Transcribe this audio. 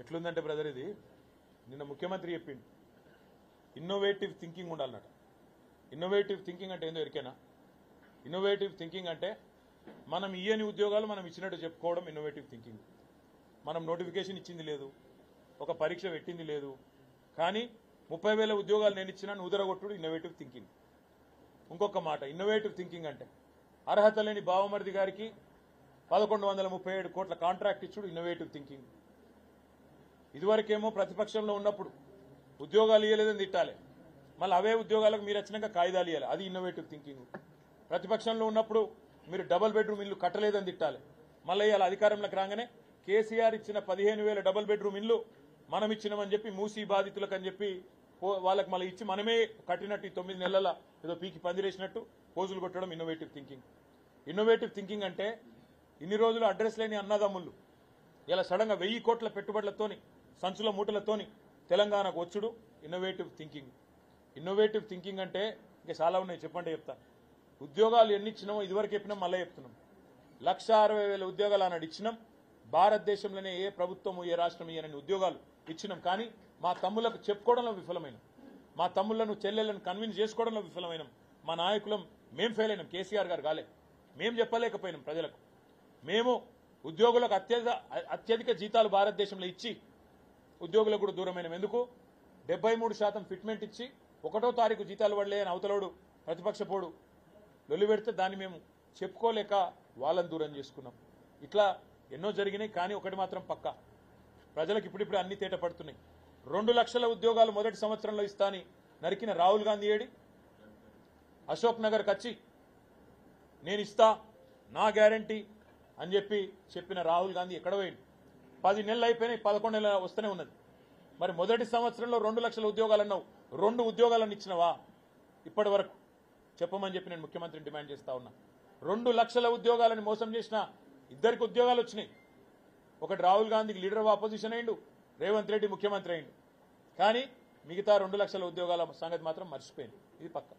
ఎట్లుందంటే బ్రదర్ ఇది నిన్న ముఖ్యమంత్రి చెప్పిండు ఇన్నోవేటివ్ థింకింగ్ ఉండాలన్నట. ఇన్నోవేటివ్ థింకింగ్ అంటే ఏందో ఎరికేనా? ఇన్నోవేటివ్ థింకింగ్ అంటే మనం ఇయ్యని ఉద్యోగాలు మనం ఇచ్చినట్టు చెప్పుకోవడం ఇన్నోవేటివ్ థింకింగ్. మనం నోటిఫికేషన్ ఇచ్చింది లేదు, ఒక పరీక్ష పెట్టింది లేదు, కానీ 30,000 ఉద్యోగాలు నేను ఇచ్చినా ఉదరగొట్టుడు ఇన్నోవేటివ్ థింకింగ్. ఇంకొక మాట, ఇన్నోవేటివ్ థింకింగ్ అంటే అర్హత లేని బావమరిది గారికి 1137 కోట్ల కాంట్రాక్ట్ ఇచ్చుడు ఇన్నోవేటివ్ థింకింగ్. ఇదివరకేమో ప్రతిపక్షంలో ఉన్నప్పుడు ఉద్యోగాలు ఇవ్వలేదని తిట్టాలి, మళ్ళీ అవే ఉద్యోగాలకు మీరు వచ్చినాక కాయిదాలు ఇవ్వాలి, అది ఇన్నోవేటివ్ థింకింగ్. ప్రతిపక్షంలో ఉన్నప్పుడు మీరు డబుల్ బెడ్రూమ్ ఇల్లు కట్టలేదని తిట్టాలి, మళ్ళీ ఇవాళ అధికారంలోకి రాగానే కేసీఆర్ ఇచ్చిన 15,000 డబుల్ బెడ్రూమ్ ఇల్లు మనం ఇచ్చినామని చెప్పి మూసీ బాధితులకు అని చెప్పి వాళ్ళకి మళ్ళీ ఇచ్చి మనమే కట్టినట్టు 9 నెలల ఏదో పీకి పందిరేసినట్టు పోజులు కొట్టడం ఇన్నోవేటివ్ థింకింగ్. ఇన్నోవేటివ్ థింకింగ్ అంటే ఇన్ని రోజులు అడ్రస్ లేని అన్నదమ్ముళ్ళు ఇలా సడన్ గా 1000 కోట్ల పెట్టుబడులతోని సంచుల మూటలతోని తెలంగాణకు వచ్చుడు ఇన్నోవేటివ్ థింకింగ్. ఇన్నోవేటివ్ థింకింగ్ అంటే ఇంకా చాలా ఉన్నాయి, చెప్పండి చెప్తా. ఉద్యోగాలు ఎన్ని ఇచ్చినామో ఇదివరకు చెప్పినాం, మళ్ళీ చెప్తున్నాం. 1,60,000 ఉద్యోగాలు అన్నాడు ఇచ్చినాం. భారతదేశంలోనే ఏ ప్రభుత్వము ఏ రాష్ట్రం ఇయ్యనని ఉద్యోగాలు ఇచ్చినాం. కానీ మా తమ్ములకు చెప్పుకోవడంలో విఫలమైనాం, మా తమ్ముళ్లను చెల్లెళ్లను కన్విన్స్ చేసుకోవడంలో విఫలమైనాం. మా నాయకులం మేం ఫెయిల్ అయినాం, కేసీఆర్ గారు కాలే. మేం చెప్పలేకపోయినాం ప్రజలకు. మేము ఉద్యోగులకు అత్యధిక జీతాలు భారతదేశంలో ఇచ్చి ఉద్యోగులకు కూడా దూరమైనాం. ఎందుకు? 73% ఫిట్మెంట్ ఇచ్చి 1వ తారీఖు జీతాలు పడలే అని అవతలోడు ప్రతిపక్ష పోడు లొల్లి పెడితే దాన్ని మేము చెప్పుకోలేక వాళ్ళని దూరం చేసుకున్నాం. ఇట్లా ఎన్నో జరిగినాయి. కానీ ఒకటి మాత్రం పక్కా, ప్రజలకు ఇప్పుడిప్పుడు అన్ని తేట పడుతున్నాయి. 2 లక్షల ఉద్యోగాలు మొదటి సంవత్సరంలో ఇస్తా అని నరికిన రాహుల్ గాంధీ ఏడి? అశోక్ నగర్కి వచ్చి నేను ఇస్తా నా గ్యారంటీ అని చెప్పిన రాహుల్ గాంధీ ఎక్కడ పోయింది? 10 నెలలు అయిపోయినాయి, 11 నెలలు వస్తూనే ఉన్నది. మరి మొదటి సంవత్సరంలో 2 లక్షల ఉద్యోగాలు అన్నావు, 2 ఉద్యోగాలను ఇచ్చినవా ఇప్పటి వరకు? చెప్పమని చెప్పి నేను ముఖ్యమంత్రిని డిమాండ్ చేస్తా ఉన్నా. 2 లక్షల ఉద్యోగాలను మోసం చేసిన ఇద్దరికి ఉద్యోగాలు వచ్చినాయి. ఒకటి రాహుల్ గాంధీకి లీడర్ ఆఫ్ ఆపోజిషన్ అయిండు, రేవంత్ రెడ్డి ముఖ్యమంత్రి అయిండు. కానీ మిగతా 2 లక్షల ఉద్యోగాల సంగతి మాత్రం మర్చిపోయింది. ఇది పక్క.